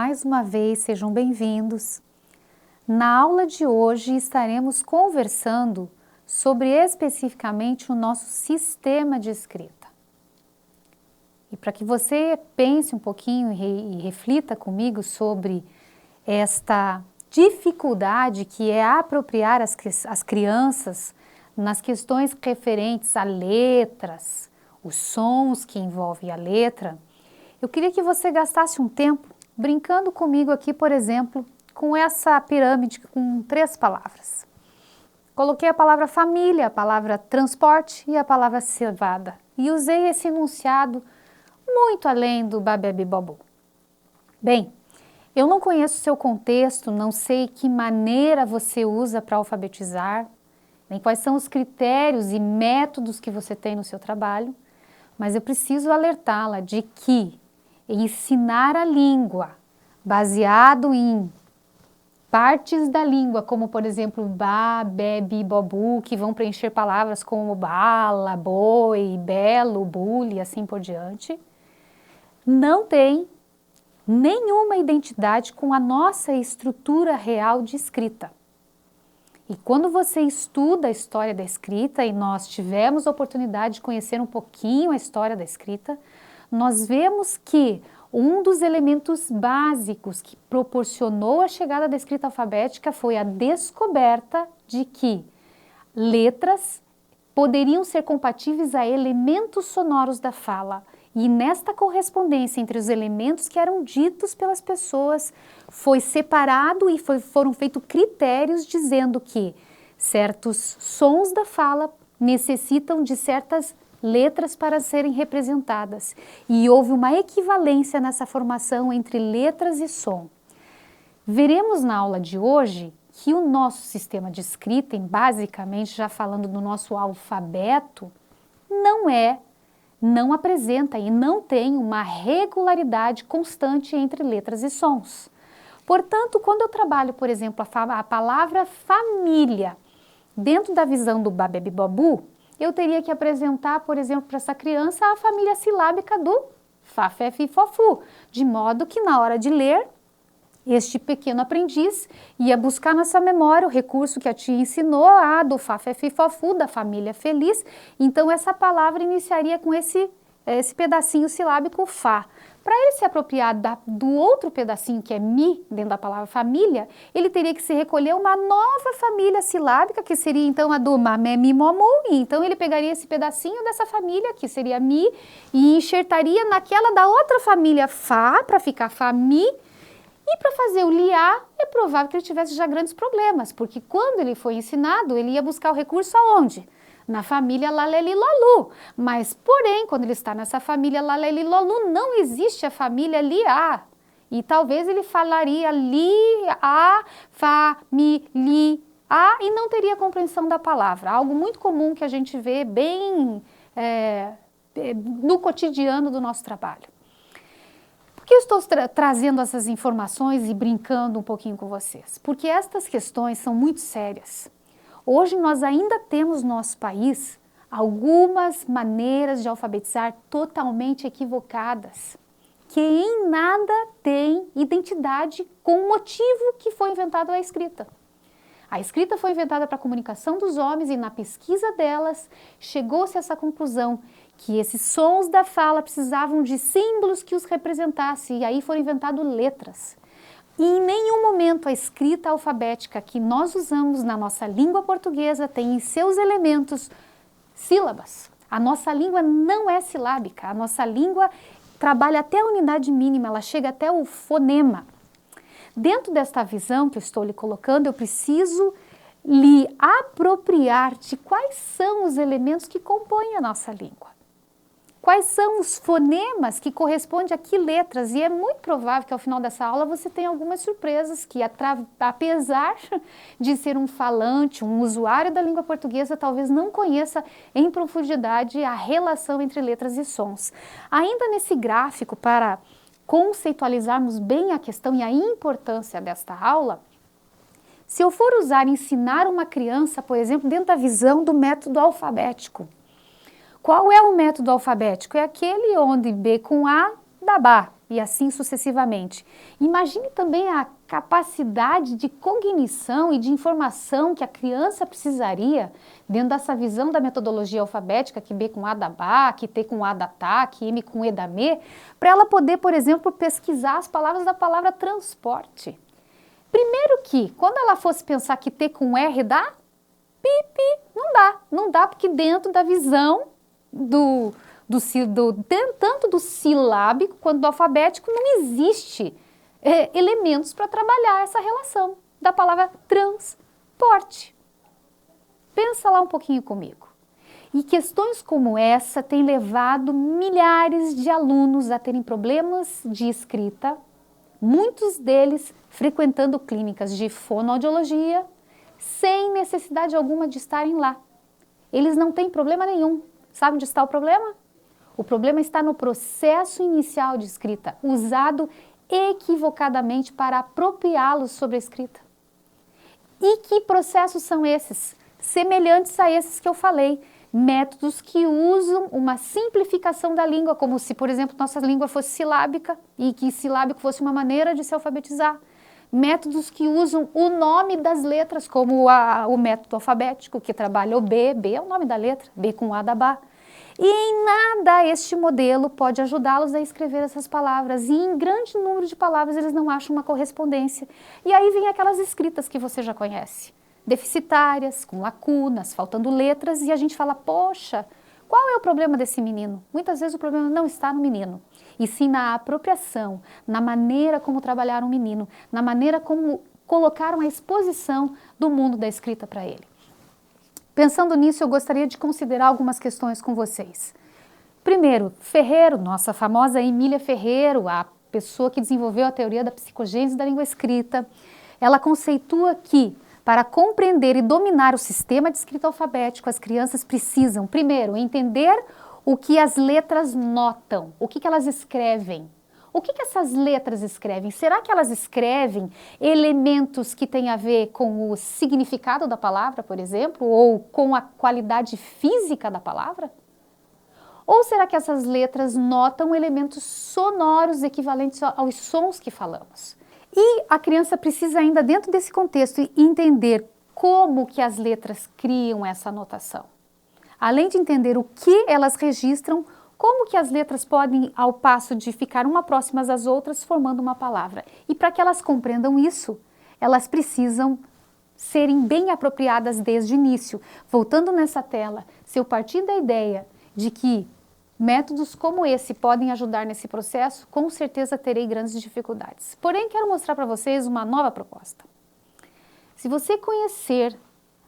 mais uma vez, sejam bem-vindos. Na aula de hoje estaremos conversando sobre especificamente o nosso sistema de escrita. E para que você pense um pouquinho e reflita comigo sobre esta dificuldade que é apropriar as crianças nas questões referentes a letras, os sons que envolvem a letra, eu queria que você gastasse um tempo brincando comigo aqui, por exemplo, com essa pirâmide com 3 palavras. Coloquei a palavra família, a palavra transporte e a palavra cevada. E usei esse enunciado muito além do babebibobu. Bem, eu não conheço o seu contexto, não sei que maneira você usa para alfabetizar, nem quais são os critérios e métodos que você tem no seu trabalho, mas eu preciso alertá-la de que ensinar a língua baseado em partes da língua, como por exemplo ba, bebi, bobu, que vão preencher palavras como bala, boi, belo, bule e assim por diante, não tem nenhuma identidade com a nossa estrutura real de escrita. E quando você estuda a história da escrita, e nós tivemos a oportunidade de conhecer um pouquinho a história da escrita, nós vemos que um dos elementos básicos que proporcionou a chegada da escrita alfabética foi a descoberta de que letras poderiam ser compatíveis a elementos sonoros da fala. E nesta correspondência entre os elementos que eram ditos pelas pessoas, foi separado e foram feitos critérios dizendo que certos sons da fala necessitam de certas letras para serem representadas. E houve uma equivalência nessa formação entre letras e som. Veremos na aula de hoje que o nosso sistema de escrita, basicamente já falando do nosso alfabeto, não apresenta e não tem uma regularidade constante entre letras e sons. Portanto, quando eu trabalho, por exemplo, a palavra família dentro da visão do babebibobu, eu teria que apresentar, por exemplo, para essa criança a família silábica do fá, fé, fi, fó, fu, de modo que na hora de ler, este pequeno aprendiz ia buscar na sua memória o recurso que a tia ensinou, do fá, fé, fi, fó, fu, da família feliz. Então essa palavra iniciaria com esse pedacinho silábico fá. Para ele se apropriar do outro pedacinho que é mi, dentro da palavra família, ele teria que se recolher uma nova família silábica, que seria então a do mamé, mi, momu. Então ele pegaria esse pedacinho dessa família, que seria mi, e enxertaria naquela da outra família fá, para ficar fami. E para fazer o liá, é provável que ele tivesse já grandes problemas, porque quando ele foi ensinado, ele ia buscar o recurso aonde? Na família lalelilolu. Mas, porém, quando ele está nessa família lalelilolu, não existe a família liá. E talvez ele falaria liá, fa, mi, li, a, e não teria compreensão da palavra. Algo muito comum que a gente vê bem no cotidiano do nosso trabalho. Por que eu estou trazendo essas informações e brincando um pouquinho com vocês? Porque estas questões são muito sérias. Hoje nós ainda temos no nosso país algumas maneiras de alfabetizar totalmente equivocadas, que em nada têm identidade com o motivo que foi inventada a escrita. A escrita foi inventada para a comunicação dos homens e na pesquisa delas chegou-se a essa conclusão que esses sons da fala precisavam de símbolos que os representassem e aí foram inventadas letras. E em nenhum momento a escrita alfabética que nós usamos na nossa língua portuguesa tem em seus elementos sílabas. A nossa língua não é silábica, a nossa língua trabalha até a unidade mínima, ela chega até o fonema. Dentro desta visão que eu estou lhe colocando, eu preciso lhe apropriar de quais são os elementos que compõem a nossa língua. Quais são os fonemas que correspondem a que letras? E é muito provável que ao final dessa aula você tenha algumas surpresas que, apesar de ser um falante, um usuário da língua portuguesa, talvez não conheça em profundidade a relação entre letras e sons. Ainda nesse gráfico, para conceitualizarmos bem a questão e a importância desta aula, se eu for ensinar uma criança, por exemplo, dentro da visão do método alfabético, qual é o método alfabético? É aquele onde B com A dá Bá, e assim sucessivamente. Imagine também a capacidade de cognição e de informação que a criança precisaria dentro dessa visão da metodologia alfabética, que B com A da Bá, que T com A da Tá, que M com E da Me, para ela poder, por exemplo, pesquisar as palavras da palavra transporte. Primeiro que, quando ela fosse pensar que T com R dá, pipi, não dá porque dentro da visão tanto do silábico quanto do alfabético não existe elementos para trabalhar essa relação da palavra transporte. Pensa lá um pouquinho comigo. E questões como essa têm levado milhares de alunos a terem problemas de escrita, muitos deles frequentando clínicas de fonoaudiologia, sem necessidade alguma de estarem lá. Eles não têm problema nenhum. Sabe onde está o problema? O problema está no processo inicial de escrita, usado equivocadamente para apropriá-los sobre a escrita. E que processos são esses? Semelhantes a esses que eu falei, métodos que usam uma simplificação da língua, como se, por exemplo, nossa língua fosse silábica e que silábico fosse uma maneira de se alfabetizar. Métodos que usam o nome das letras, como o método alfabético, que trabalha o B é o nome da letra, B com A da Bá. E em nada este modelo pode ajudá-los a escrever essas palavras, e em grande número de palavras eles não acham uma correspondência. E aí vem aquelas escritas que você já conhece, deficitárias, com lacunas, faltando letras, e a gente fala, poxa, qual é o problema desse menino? Muitas vezes o problema não está no menino, e sim na apropriação, na maneira como trabalharam o menino, na maneira como colocaram a exposição do mundo da escrita para ele. Pensando nisso, eu gostaria de considerar algumas questões com vocês. Primeiro, Ferreiro, nossa famosa Emília Ferreiro, a pessoa que desenvolveu a teoria da psicogênese da língua escrita, ela conceitua que, para compreender e dominar o sistema de escrita alfabético, as crianças precisam, primeiro, entender o que as letras notam, o que elas escrevem. O que essas letras escrevem? Será que elas escrevem elementos que têm a ver com o significado da palavra, por exemplo, ou com a qualidade física da palavra? Ou será que essas letras notam elementos sonoros equivalentes aos sons que falamos? E a criança precisa ainda, dentro desse contexto, entender como que as letras criam essa notação. Além de entender o que elas registram, como que as letras podem, ao passo de ficar uma próximas às outras, formando uma palavra. E para que elas compreendam isso, elas precisam serem bem apropriadas desde o início. Voltando nessa tela, se eu partir da ideia de que métodos como esse podem ajudar nesse processo, com certeza terei grandes dificuldades. Porém, quero mostrar para vocês uma nova proposta. Se você conhecer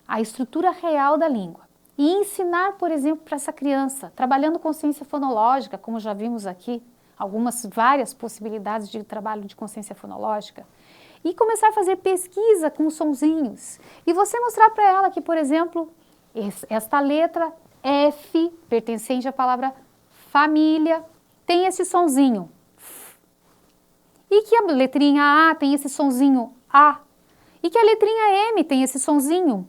a estrutura real da língua, e ensinar, por exemplo, para essa criança, trabalhando consciência fonológica, como já vimos aqui, várias possibilidades de trabalho de consciência fonológica, e começar a fazer pesquisa com sonzinhos. E você mostrar para ela que, por exemplo, esta letra F, pertencente à palavra família, tem esse sonzinho. E que a letrinha A tem esse sonzinho A. E que a letrinha M tem esse sonzinho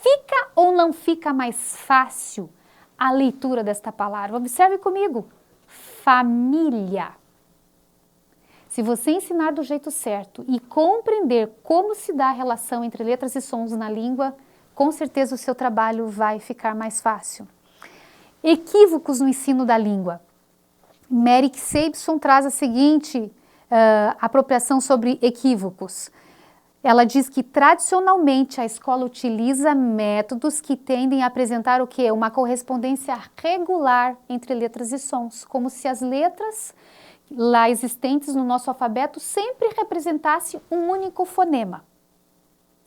Fica ou não fica mais fácil a leitura desta palavra? Observe comigo. Família. Se você ensinar do jeito certo e compreender como se dá a relação entre letras e sons na língua, com certeza o seu trabalho vai ficar mais fácil. Equívocos no ensino da língua. Merrick Sabeson traz a seguinte apropriação sobre equívocos. Ela diz que tradicionalmente a escola utiliza métodos que tendem a apresentar o quê? Uma correspondência regular entre letras e sons, como se as letras lá existentes no nosso alfabeto sempre representassem um único fonema.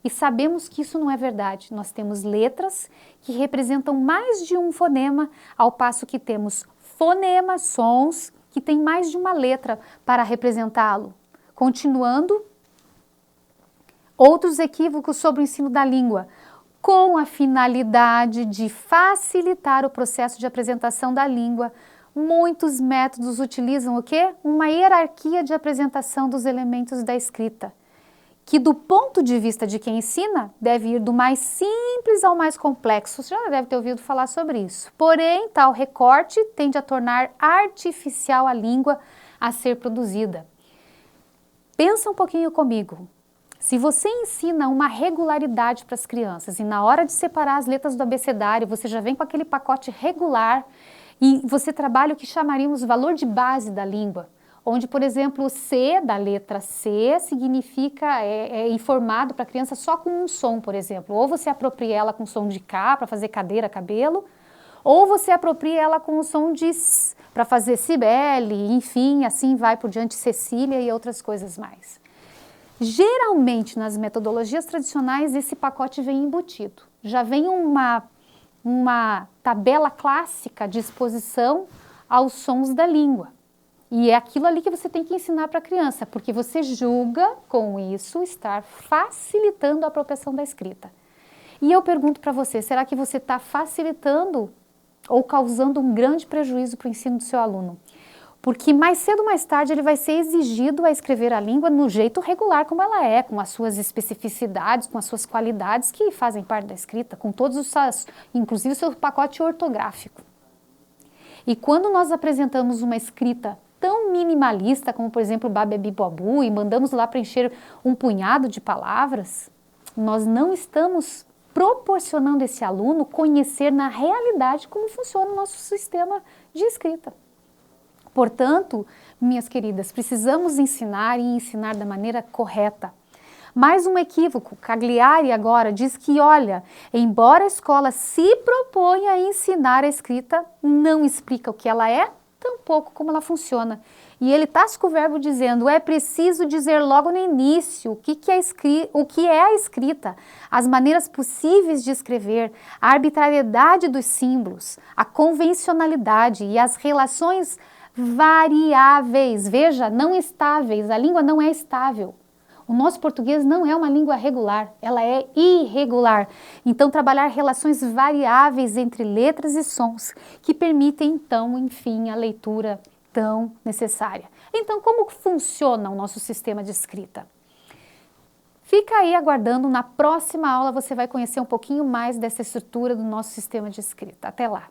E sabemos que isso não é verdade. Nós temos letras que representam mais de um fonema, ao passo que temos fonemas, sons, que têm mais de uma letra para representá-lo. Continuando, outros equívocos sobre o ensino da língua, com a finalidade de facilitar o processo de apresentação da língua, muitos métodos utilizam o quê? Uma hierarquia de apresentação dos elementos da escrita, que do ponto de vista de quem ensina, deve ir do mais simples ao mais complexo. Você já deve ter ouvido falar sobre isso. Porém, tal recorte tende a tornar artificial a língua a ser produzida. Pensa um pouquinho comigo. Se você ensina uma regularidade para as crianças e na hora de separar as letras do abecedário, você já vem com aquele pacote regular e você trabalha o que chamaríamos valor de base da língua, onde, por exemplo, o C da letra C significa, é informado para a criança só com um som, por exemplo. Ou você apropria ela com som de K para fazer cadeira, cabelo, ou você apropria ela com o som de S para fazer Cibele, enfim, assim vai por diante, Cecília e outras coisas mais. Geralmente, nas metodologias tradicionais, esse pacote vem embutido. Já vem uma tabela clássica de exposição aos sons da língua. E é aquilo ali que você tem que ensinar para a criança, porque você julga com isso estar facilitando a apropriação da escrita. E eu pergunto para você, será que você está facilitando ou causando um grande prejuízo para o ensino do seu aluno? Porque mais cedo ou mais tarde ele vai ser exigido a escrever a língua no jeito regular como ela é, com as suas especificidades, com as suas qualidades que fazem parte da escrita, com todos os, inclusive o seu pacote ortográfico. E quando nós apresentamos uma escrita tão minimalista como, por exemplo, Babebi Bobu, e mandamos lá preencher um punhado de palavras, nós não estamos proporcionando a esse aluno conhecer na realidade como funciona o nosso sistema de escrita. Portanto, minhas queridas, precisamos ensinar e ensinar da maneira correta. Mais um equívoco, Cagliari agora diz que, olha, embora a escola se proponha a ensinar a escrita, não explica o que ela é, tampouco como ela funciona. E ele tasca o verbo dizendo, é preciso dizer logo no início o que é a escrita, as maneiras possíveis de escrever, a arbitrariedade dos símbolos, a convencionalidade e as relações variáveis, veja, não estáveis, a língua não é estável. O nosso português não é uma língua regular, ela é irregular. Então, trabalhar relações variáveis entre letras e sons, que permitem, então, enfim, a leitura tão necessária. Então, como funciona o nosso sistema de escrita? Fica aí aguardando, na próxima aula você vai conhecer um pouquinho mais dessa estrutura do nosso sistema de escrita. Até lá!